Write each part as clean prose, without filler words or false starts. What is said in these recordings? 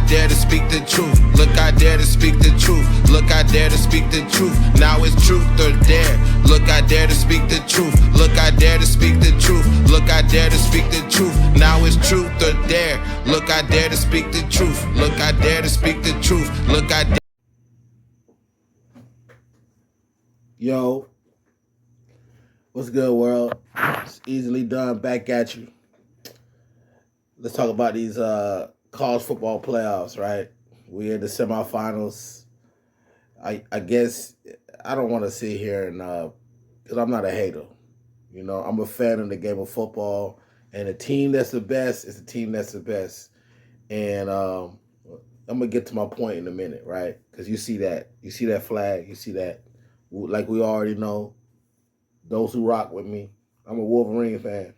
dare to speak the truth. Look, I dare to speak the truth. Look, I dare to speak the truth. Now it's truth or dare. Look, I dare to speak the truth. Look, I dare to speak the truth. Look, I dare to speak the truth. Now it's truth or dare. Look, I dare to speak the truth. Look, I dare to speak the truth. Look, I dare. Yo, what's good, world? It's Eazali done back at you. Let's talk about these college football playoffs, right? We're in the semifinals. I guess I don't want to sit here and because I'm not a hater. You know, I'm a fan of the game of football, and a team that's the best is a team that's the best. And I'm gonna get to my point in a minute, right? Because you see that flag, you see that. Like we already know, those who rock with me, I'm a Wolverine fan.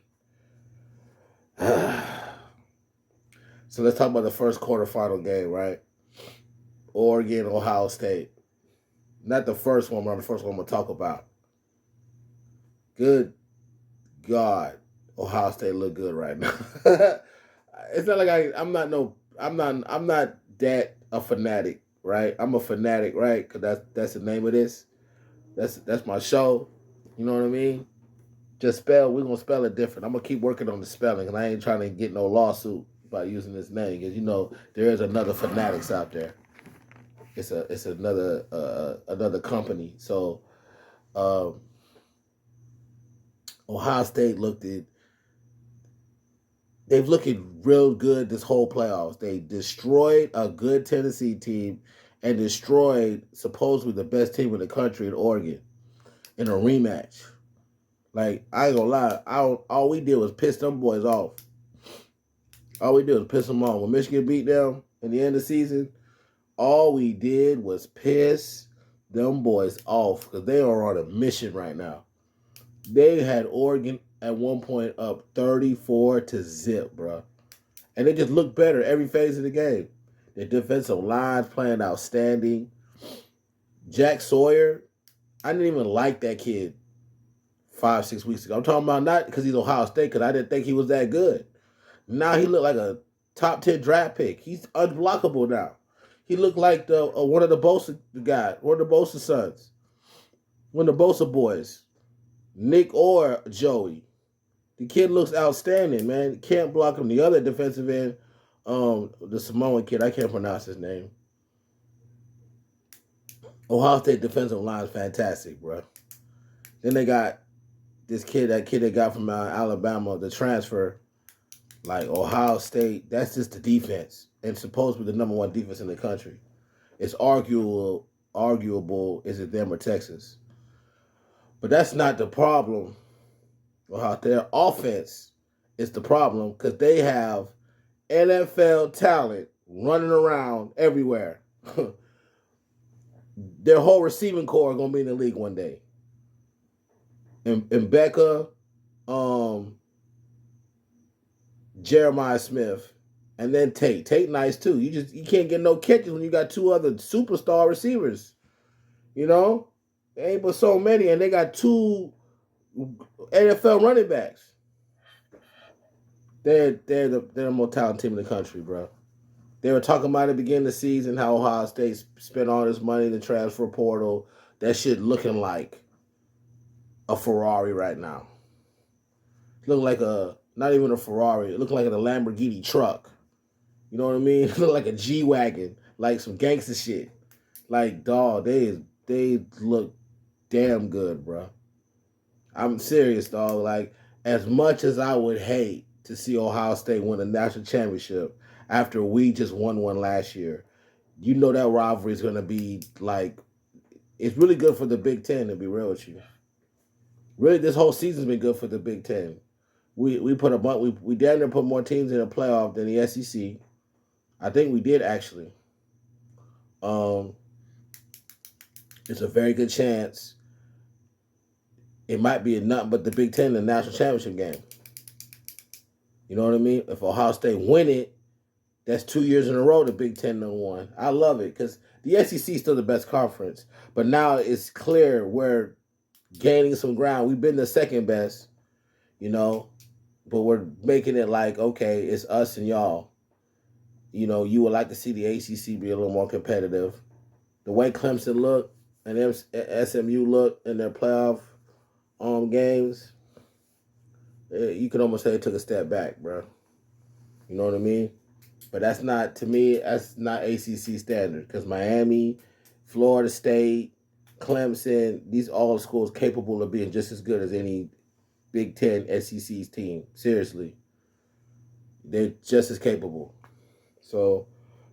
So let's talk about the first quarterfinal game, right? Oregon, Ohio State. Not the first one, but the first one I'm gonna talk about. Good God, Ohio State look good right now. It's not like I'm not that a fanatic, right? I'm a fanatic, right? Because that's the name of this. That's my show. You know what I mean? We're gonna spell it different. I'm gonna keep working on the spelling, and I ain't trying to get no lawsuit by using this name, because you know there is another Fanatics out there. It's another company. So Ohio State they've looking real good this whole playoffs. They destroyed a good Tennessee team and destroyed supposedly the best team in the country in Oregon in a rematch. Like, I ain't gonna lie, all we did was piss them boys off. All we did was piss them off. When Michigan beat them in the end of the season, all we did was piss them boys off because they are on a mission right now. They had Oregon at one point up 34-0, bro. And they just looked better every phase of the game. The defensive line's playing outstanding. Jack Sawyer, I didn't even like that kid 5-6 weeks ago. I'm talking about not because he's Ohio State, because I didn't think he was that good. Now he looked like a top 10 draft pick. He's unblockable now. He looked like one of the Bosa guys, one of the Bosa sons, one of the Bosa boys, Nick or Joey. The kid looks outstanding, man. Can't block him. The other defensive end, the Samoan kid, I can't pronounce his name. Ohio State defensive line is fantastic, bro. Then they got that kid they got from Alabama, the transfer. Like, Ohio State, that's just the defense. And supposed to be the number one defense in the country. It's arguable, is it them or Texas? But that's not the problem. Their offense is the problem, because they have NFL talent running around everywhere. Their whole receiving core are going to be in the league one day. And Becca, Jeremiah Smith, and then Tate. Tate nice too. You can't get no catches when you got two other superstar receivers. You know? There ain't but so many, and they got two NFL running backs. They're the most talented team in the country, bro. They were talking about at the beginning of the season how Ohio State spent all this money in the transfer portal. That shit looking like a Ferrari right now. Looking like not even a Ferrari. It looked like a Lamborghini truck. You know what I mean? It looked like a G-Wagon. Like some gangster shit. Like, dog, they look damn good, bro. I'm serious, dog. Like, as much as I would hate to see Ohio State win a national championship after we just won one last year, you know that rivalry is going to be, like, it's really good for the Big Ten, to be real with you. Really, this whole season's been good for the Big Ten. We put we damn near put more teams in the playoff than the SEC. I think we did, actually. It's a very good chance it might be nothing but the Big Ten in the national championship game. You know what I mean? If Ohio State win it, that's 2 years in a row the Big Ten done won. I love it, because the SEC is still the best conference. But now it's clear we're gaining some ground. We've been the second best, you know, but we're making it like, okay, it's us and y'all. You know, you would like to see the ACC be a little more competitive. The way Clemson looked and SMU looked in their playoff games, you could almost say it took a step back, bro. You know what I mean? But that's not, to me, that's not ACC standard, because Miami, Florida State, Clemson, these all schools capable of being just as good as any Big Ten SEC's team. Seriously. They're just as capable. So,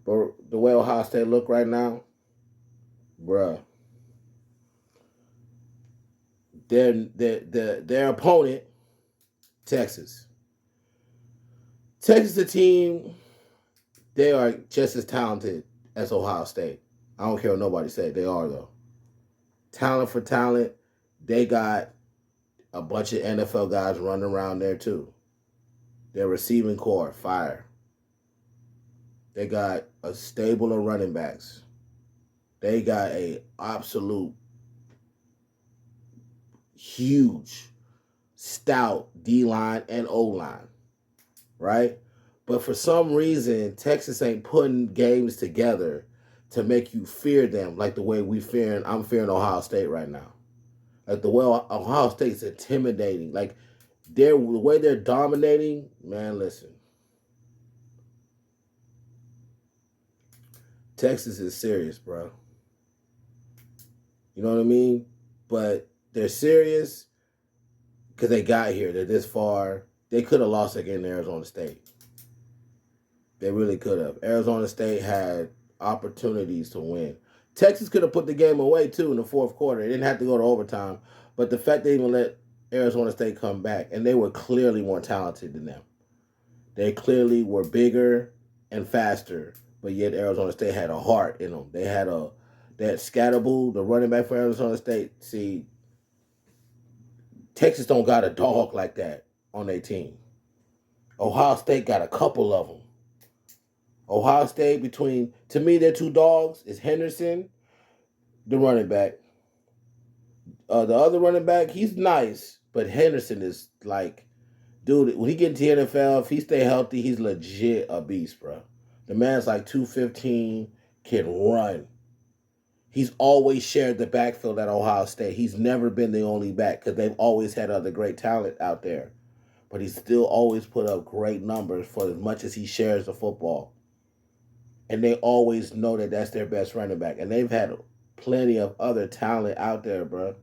but the way Ohio State look right now, bruh, their opponent, Texas. Texas, the team, they are just as talented as Ohio State. I don't care what nobody say. They are, though. Talent for talent, they got a bunch of NFL guys running around there, too. Their receiving core, fire. They got a stable of running backs. They got a absolute huge, stout D-line and O-line, right? But for some reason, Texas ain't putting games together to make you fear them like the way I'm fearing Ohio State right now. Like the way Ohio State's intimidating. Like the way they're dominating, man, listen. Texas is serious, bro. You know what I mean? But they're serious because they got here. They're this far. They could have lost against Arizona State. They really could have. Arizona State had opportunities to win. Texas could have put the game away, too, in the fourth quarter. It didn't have to go to overtime. But the fact they even let Arizona State come back, and they were clearly more talented than them. They clearly were bigger and faster, but yet Arizona State had a heart in them. They had Scatterboo, the running back for Arizona State. See, Texas don't got a dog like that on their team. Ohio State got a couple of them. Ohio State, to me, their two dogs is Henderson, the running back. The other running back, he's nice, but Henderson is like, dude, when he get into the NFL, if he stay healthy, he's legit a beast, bro. The man's like 215, can run. He's always shared the backfield at Ohio State. He's never been the only back because they've always had other great talent out there. But he's still always put up great numbers for as much as he shares the football. And they always know that that's their best running back. And they've had plenty of other talent out there, bro.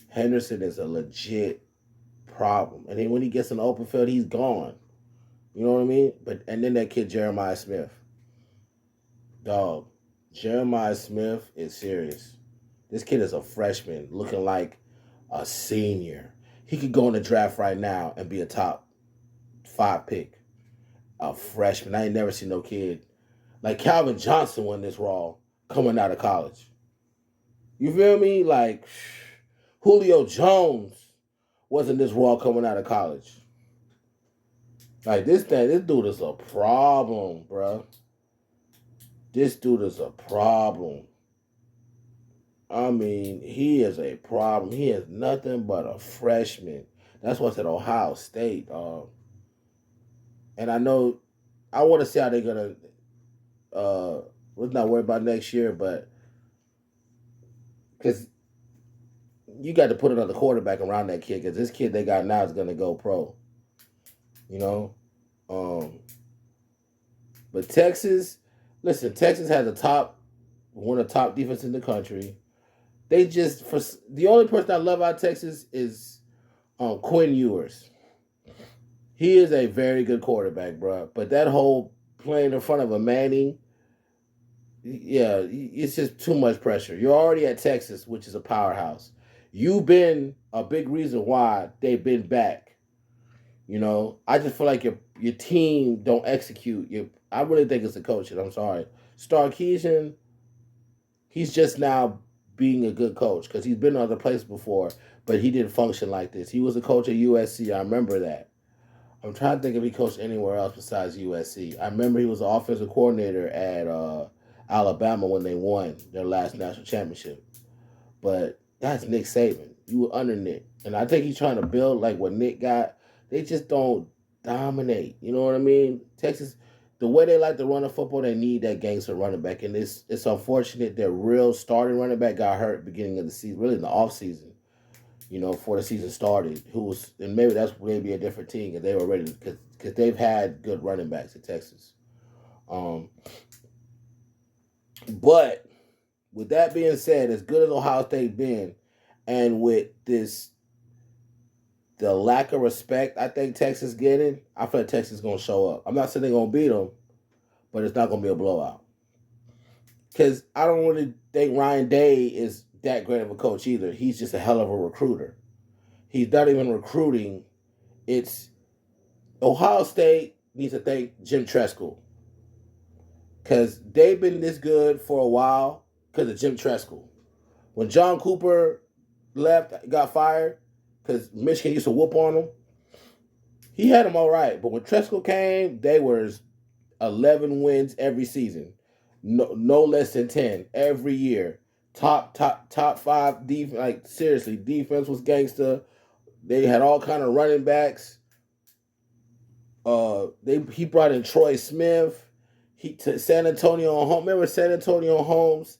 Henderson is a legit problem. And then when he gets in the open field, he's gone. You know what I mean? And then that kid, Jeremiah Smith. Dog. Jeremiah Smith is serious. This kid is a freshman looking like a senior. He could go in the draft right now and be a top 5 pick. A freshman. I ain't never seen no kid. Like Calvin Johnson won this raw coming out of college. You feel me? Like Julio Jones wasn't this raw coming out of college. Like this dude is a problem, bro. This dude is a problem. I mean, he is a problem. He is nothing but a freshman. That's what's at Ohio State. And I know, I want to see how they're going to, let's not worry about next year, but because you got to put another quarterback around that kid, because this kid they got now is going to go pro. You know? But Texas, listen, Texas has one of the top defense in the country. The only person I love out of Texas is Quinn Ewers. He is a very good quarterback, bro. But that whole playing in front of a Manning, yeah, it's just too much pressure. You're already at Texas, which is a powerhouse. You've been a big reason why they've been back. You know, I just feel like your team don't execute. I really think it's the coaches. I'm sorry. Sarkisian, he's just now being a good coach because he's been in other places before, but he didn't function like this. He was a coach at USC. I remember that. I'm trying to think if he coached anywhere else besides USC. I remember he was the offensive coordinator at Alabama when they won their last national championship. But that's Nick Saban. You were under Nick. And I think he's trying to build like what Nick got. They just don't dominate. You know what I mean? Texas, the way they like to run the football, they need that gangster running back. And it's unfortunate their real starting running back got hurt beginning of the season, really in the off season, before the season started. And maybe that's maybe a different team because they were ready because they've had good running backs in Texas. But with that being said, as good as Ohio State been, and with the lack of respect I think Texas getting, I feel like Texas is gonna show up. I'm not saying they're gonna beat them, but it's not gonna be a blowout. Because I don't really think Ryan Day is that great of a coach either. He's just a hell of a recruiter. He's not even recruiting. It's Ohio State needs to thank Jim Treskel. Because they've been this good for a while because of Jim Treskel. When John Cooper got fired, because Michigan used to whoop on him, he had them all right. But when Treskel came, they were 11 wins every season. No less than 10 every year. Top 5 defense. Like, seriously, defense was gangster. They had all kind of running backs. He brought in Troy Smith. San Antonio Holmes. Remember San Antonio Holmes,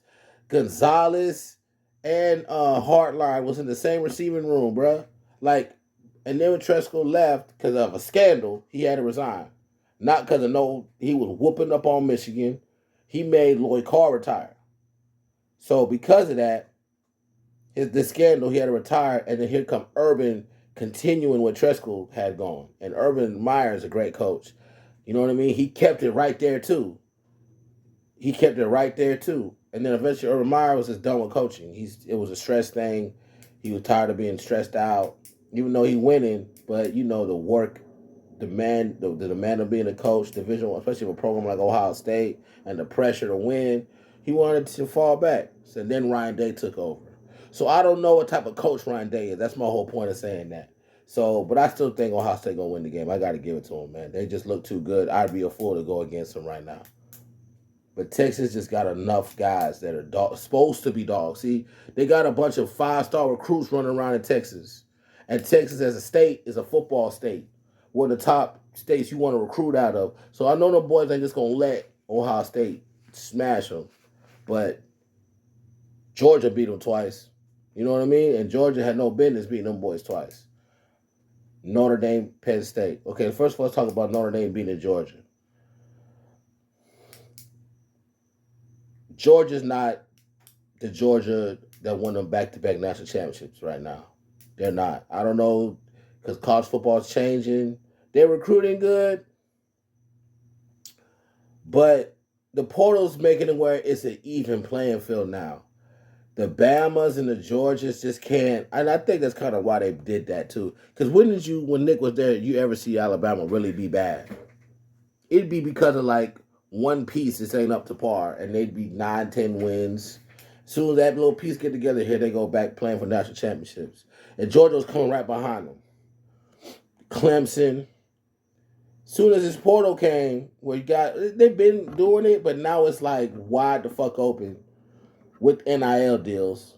Gonzalez, and Hartline was in the same receiving room, bruh. Like, and then when Treskel left because of a scandal, he had to resign. Not because of he was whooping up on Michigan. He made Lloyd Carr retire. So because of that, the scandal, he had to retire, and then here come Urban continuing what Treskel had gone. And Urban Meyer is a great coach. You know what I mean? He kept it right there too. And then eventually Urban Meyer was just done with coaching. It was a stress thing. He was tired of being stressed out. Even though he winning, but the work demand, the demand of being a coach, Division I, especially for a program like Ohio State, and the pressure to win, he wanted to fall back. So then Ryan Day took over. So I don't know what type of coach Ryan Day is. That's my whole point of saying that. So, but I still think Ohio State gonna win the game. I got to give it to them, man. They just look too good. I'd be a fool to go against them right now. But Texas just got enough guys that are supposed to be dogs. See, they got a bunch of 5-star recruits running around in Texas. And Texas as a state is a football state. One of the top states you want to recruit out of. So I know the boys ain't just going to let Ohio State smash them. But Georgia beat them twice. You know what I mean? And Georgia had no business beating them boys twice. Notre Dame, Penn State. Okay, first of all, let's talk about Notre Dame beating Georgia. Georgia's not the Georgia that won them back-to-back national championships right now. They're not. I don't know, because college football is changing. They're recruiting good, but the portal's making it where it's an even playing field now. The Bamas and the Georgias just can't, and I think that's kind of why they did that too. Because when Nick was there, you ever see Alabama really be bad? It'd be because of like one piece this ain't up to par, and they'd be 9-10 wins. As soon as that little piece get together, here they go back playing for national championships. And Georgia was coming right behind them. Clemson. As soon as this portal came, they've been doing it, but now it's like wide the fuck open with NIL deals.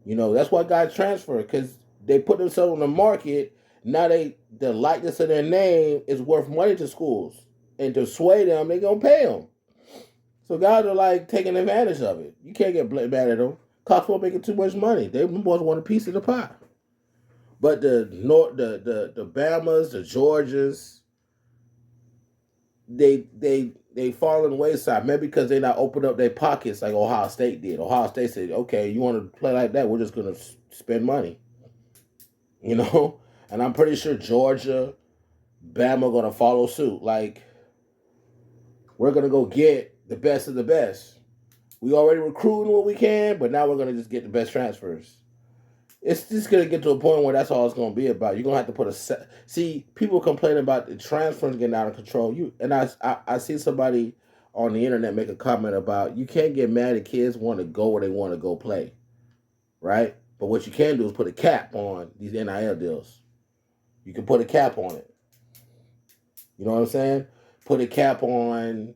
That's why guys transfer, because they put themselves on the market. Now the likeness of their name is worth money to schools. And to sway them, they're going to pay them. So guys are like taking advantage of it. You can't get mad at them. Cops won't making too much money. They boys want a piece of the pie. But the Bamas, the Georgias, they fall on the wayside. Maybe because they not open up their pockets like Ohio State did. Ohio State said, okay, you want to play like that, we're just going to spend money. And I'm pretty sure Georgia, Bama going to follow suit. Like, we're going to go get the best of the best. We already recruiting what we can, but now we're going to just get the best transfers. It's just going to get to a point where that's all it's going to be about. You're going to have to put see, people complain about the transfers getting out of control. I see somebody on the internet make a comment about you can't get mad at kids want to go where they want to go play, right? But what you can do is put a cap on these NIL deals. You can put a cap on it. You know what I'm saying? Put a cap on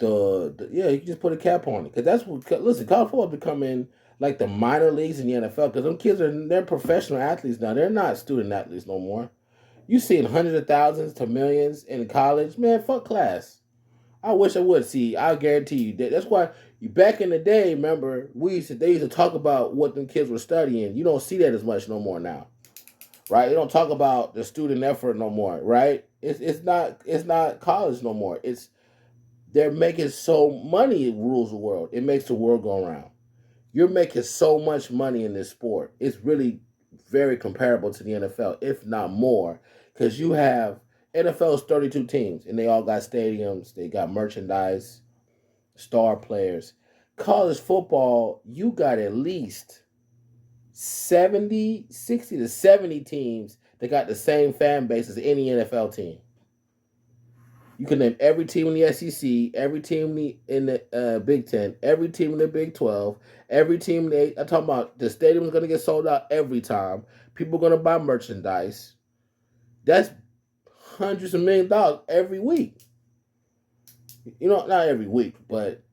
you can just put a cap on it. Because that's what, listen, college football is becoming like the minor leagues in the NFL. Because them kids they're professional athletes now. They're not student athletes no more. You seen hundreds of thousands to millions in college, man. Fuck class. I wish I would see. I guarantee you that. That's why back in the day, remember they used to talk about what them kids were studying. You don't see that as much no more now, right? You don't talk about the student effort no more, right? It's not college no more. They're making so money. It rules the world. It makes the world go around. You're making so much money in this sport. It's really very comparable to the NFL, if not more, because you have NFL's 32 teams, and they all got stadiums, they got merchandise, star players. College football, you got at least 60 to 70 teams that got the same fan base as any NFL team. You can name every team in the SEC, every team in the Big Ten, every team in the Big 12, every team in the. I'm talking about the stadium's going to get sold out every time. People are going to buy merchandise. That's hundreds of $1,000,000 every week. Not every week, but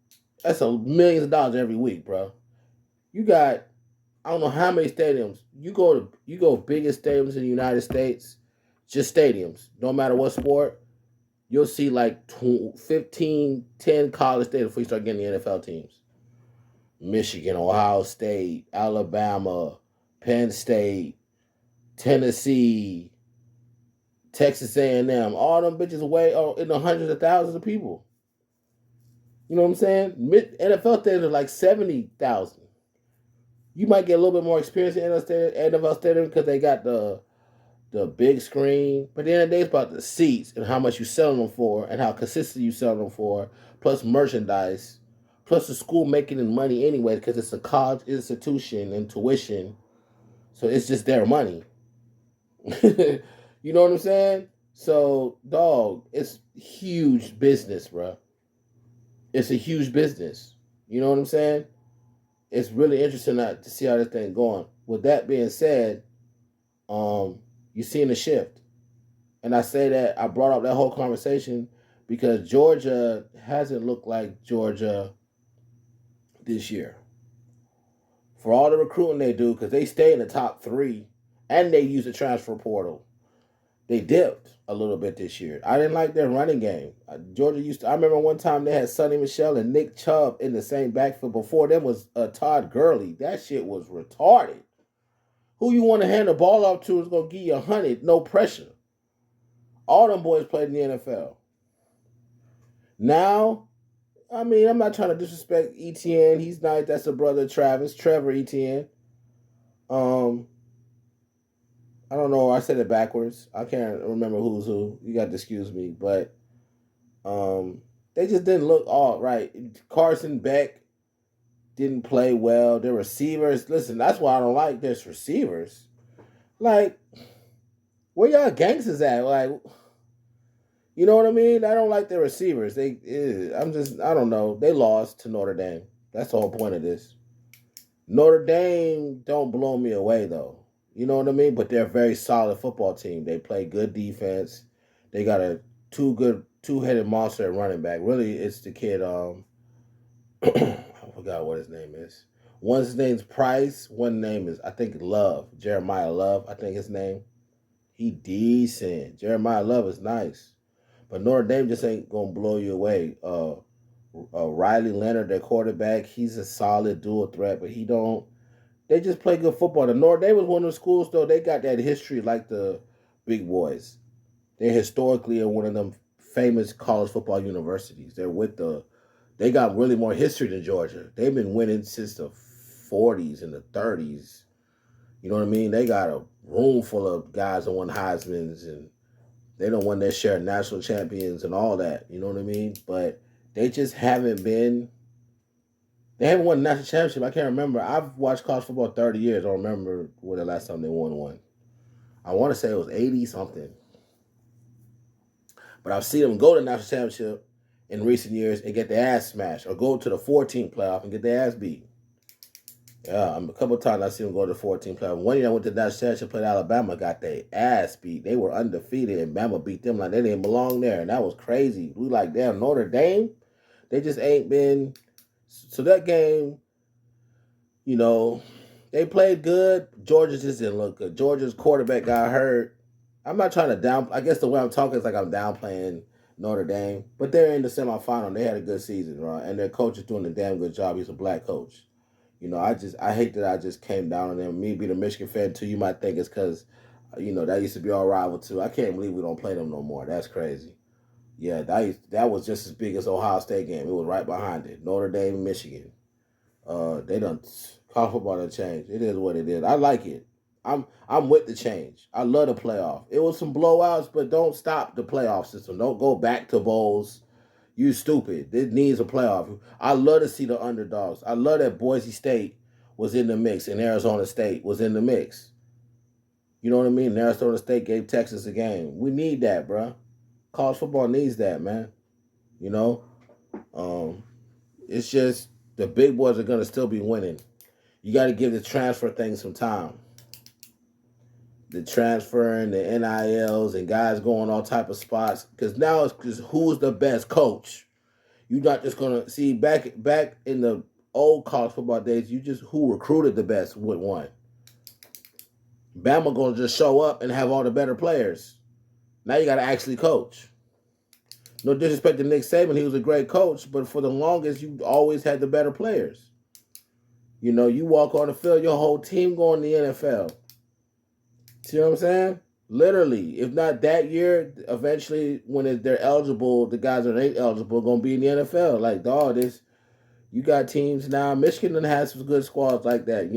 that's millions of dollars every week, bro. You got I don't know how many stadiums. You go biggest stadiums in the United States, just stadiums. No matter what sport. You'll see like 15, 10 college stadiums before you start getting the NFL teams. Michigan, Ohio State, Alabama, Penn State, Tennessee, Texas A&M. All them bitches away in the hundreds of thousands of people. You know what I'm saying? NFL stadiums are like 70,000. You might get a little bit more experience in NFL stadium because they got the big screen. But at the end of the day, it's about the seats and how much you sell them for and how consistent you sell them for, plus merchandise, plus the school making the money anyway because it's a college institution and tuition. So it's just their money. You know what I'm saying? So, dog, it's huge business, bro. It's a huge business. You know what I'm saying? It's really interesting to see how this thing going. With that being said, you're seeing a shift. And I say that I brought up that whole conversation because Georgia hasn't looked like Georgia this year. For all the recruiting they do, because they stay in the top 3 and they use the transfer portal, they dipped a little bit this year. I didn't like their running game. Georgia I remember one time they had Sonny Michel and Nick Chubb in the same backfield. Before them was Todd Gurley. That shit was retarded. Who you want to hand the ball off to is going to give you 100, no pressure. All them boys played in the NFL. Now, I mean, I'm not trying to disrespect Etienne. He's nice. That's the brother of Travis, Trevor Etienne. I don't know. I said it backwards. I can't remember who's who. You got to excuse me. But they just didn't look all right. Carson Beck didn't play well. Their receivers, listen, that's why I don't like this receivers. Like, where y'all gangsters at? Like, you know what I mean? I don't like their receivers. I don't know. They lost to Notre Dame. That's the whole point of this. Notre Dame don't blow me away, though. You know what I mean? But they're a very solid football team. They play good defense. They got a two-headed monster at running back. Really, it's the kid, I forgot what his name is. One's name's Price. One name is, I think, Love. Jeremiah Love, I think his name. He decent. Jeremiah Love is nice. But Notre Dame just ain't going to blow you away. Riley Leonard, their quarterback, he's a solid dual threat, but they just play good football. The Notre Dame was one of the schools, though, they got that history like the big boys. They historically are one of them famous college football universities. They got really more history than Georgia. They've been winning since the 40s and the 30s. You know what I mean? They got a room full of guys that won Heisman's, and they don't won their share of national champions and all that. You know what I mean? But they just haven't been. They haven't won a national championship. I can't remember. I've watched college football 30 years. I don't remember when the last time they won one. I want to say it was 80-something. But I've seen them go to the national championship in recent years and get their ass smashed, or go to the 14 playoff and get their ass beat. Yeah, a couple of times I've seen them go to the 14 playoff. One year I went to the national championship, played Alabama, got their ass beat. They were undefeated, and Bama beat them like they didn't belong there, and that was crazy. We like, damn, Notre Dame, they just ain't been. So that game, you know, they played good. Georgia just didn't look good. Georgia's quarterback got hurt. I'm not trying to down. I guess the way I'm talking is like I'm downplaying Notre Dame, but they're in the semifinal. They had a good season, right? And their coach is doing a damn good job. He's a black coach. I hate that I just came down on them. Me being a Michigan fan too, you might think it's because, that used to be our rival too. I can't believe we don't play them no more. That's crazy. Yeah, that was just as big as Ohio State game. It was right behind it. Notre Dame, Michigan. They done college football done changed. It is what it is. I like it. I'm with the change. I love the playoff. It was some blowouts, but don't stop the playoff system. Don't go back to bowls. You stupid. It needs a playoff. I love to see the underdogs. I love that Boise State was in the mix and Arizona State was in the mix. You know what I mean? And Arizona State gave Texas a game. We need that, bro. College football needs that, man. You know, it's just the big boys are gonna still be winning. You got to give the transfer thing some time. The transferring, the NILs, and guys going all type of spots. Because now it's just who's the best coach. You're not just gonna see back in the old college football days. You just who recruited the best would won. Bama gonna just show up and have all the better players. Now you got to actually coach. No disrespect to Nick Saban, he was a great coach, but for the longest, you always had the better players. You walk on the field, your whole team going to the NFL. See what I'm saying? Literally, if not that year, eventually when they're eligible, the guys that ain't eligible are gonna be in the NFL. Like, dog, you got teams now. Michigan has some good squads like that,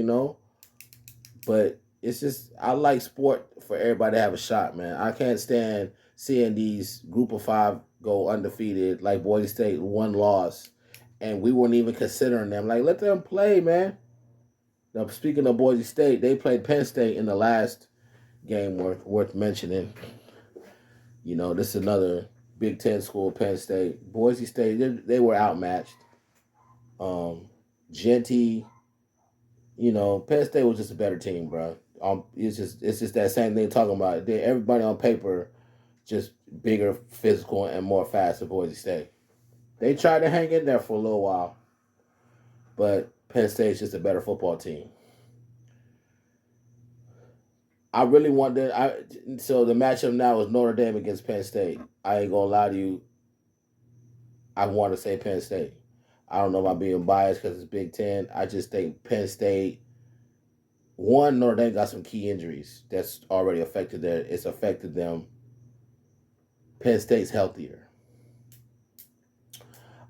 But it's just I like sport for everybody to have a shot, man. I can't stand seeing these group of 5 go undefeated, like Boise State, 1 loss, and we weren't even considering them. Like, let them play, man. Now, speaking of Boise State, they played Penn State in the last game worth mentioning. This is another Big Ten school, Penn State. Boise State, they were outmatched. Genty, Penn State was just a better team, bro. It's just that same thing talking about. Everybody on paper, just bigger, physical, and more fast than Boise State. They tried to hang in there for a little while, but Penn State's just a better football team. I really want that. So the matchup now is Notre Dame against Penn State. I ain't gonna lie to you. I want to say Penn State. I don't know if I'm being biased because it's Big Ten. I just think Penn State. One, Notre Dame got some key injuries that's already affected it's affected them. Penn State's healthier.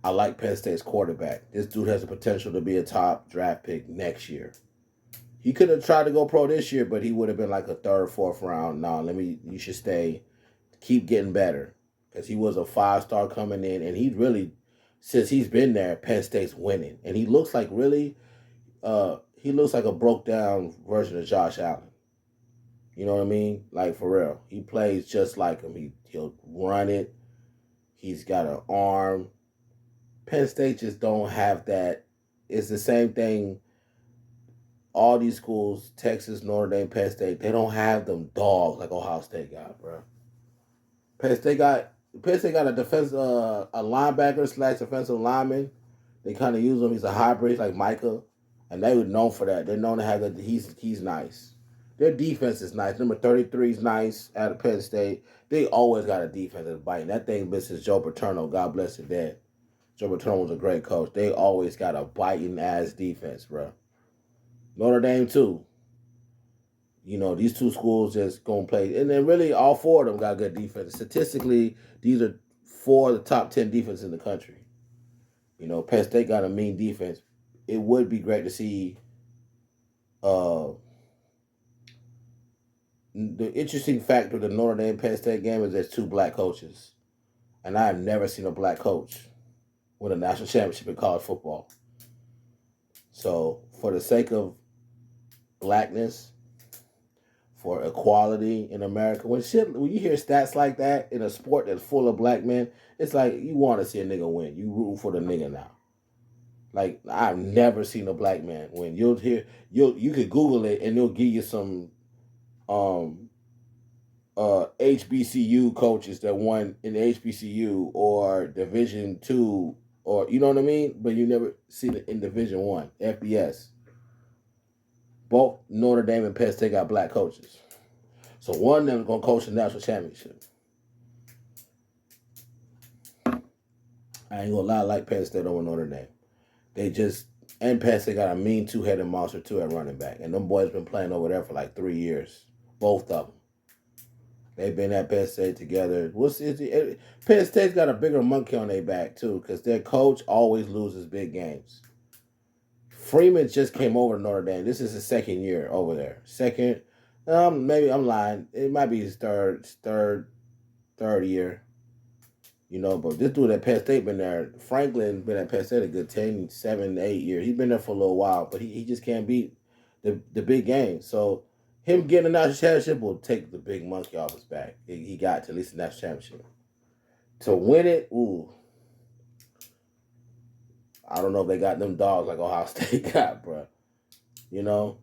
I like Penn State's quarterback. This dude has the potential to be a top draft pick next year. He could have tried to go pro this year, but he would have been like a 3rd, 4th round. No, you should stay, keep getting better. Because he was a 5-star coming in, and he really, since he's been there, Penn State's winning. And he looks like a broke down version of Josh Allen. You know what I mean? Like, for real. He plays just like him. He'll run it. He's got an arm. Penn State just don't have that. It's the same thing. All these schools, Texas, Notre Dame, Penn State, they don't have them dogs like Ohio State got, bro. Penn State got a defense, a linebacker / defensive lineman. They kind of use him. He's a hybrid, like Micah, and they were known for that. They're known to have that. He's nice. Their defense is nice. Number 33 is nice out of Penn State. They always got a defense that's biting. That thing misses Joe Paterno. God bless his dad. Joe Paterno was a great coach. They always got a biting ass defense, bro. Notre Dame too. These 2 schools just gonna play, and then really all 4 of them got good defense. Statistically, these are 4 of the top 10 defense in the country. Penn State got a mean defense. It would be great to see. The interesting fact with the Notre Dame Penn State game is there's 2 black coaches, and I have never seen a black coach win a national championship in college football. So, for the sake of blackness, for equality in America, when you hear stats like that in a sport that's full of black men, it's like you want to see a nigga win. You rooting for the nigga now. Like, I've never seen a black man win. You could Google it and it'll give you some HBCU coaches that won in the HBCU or Division II, or you know what I mean? But you never see it in Division I, FBS. Both Notre Dame and Penn State got black coaches. So one of them is going to coach the national championship. I ain't going to lie, I like Penn State over Notre Dame. They just, and Penn State got a mean two-headed monster, too, at running back. And them boys been playing over there for like 3 years. Both of them. They've been at Penn State together. Penn State's got a bigger monkey on their back, too, because their coach always loses big games. Freeman just came over to Notre Dame. This is his second year over there. Second, maybe I'm lying. It might be his third year. You know, but this dude at Penn State been there. Franklin been at Penn State a good 10, 7, 8 years. He's been there for a little while, but he just can't beat the big game. So him getting a national championship will take the big monkey off his back. He got to at least the national championship. To win it, ooh. I don't know if they got them dogs like Ohio State got, bro. You know?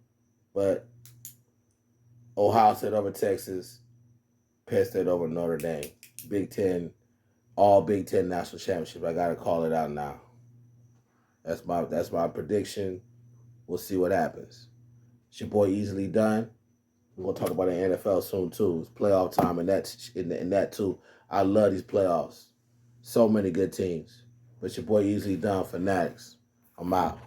But Ohio State over Texas, Penn State over Notre Dame. Big Ten, all Big Ten national championship. I got to call it out now. That's my prediction. We'll see what happens. It's your boy Eazali done. We're going to talk about the NFL soon, too. It's playoff time and that too. I love these playoffs. So many good teams. But your boy Eazali done. FANATICz. I'm out.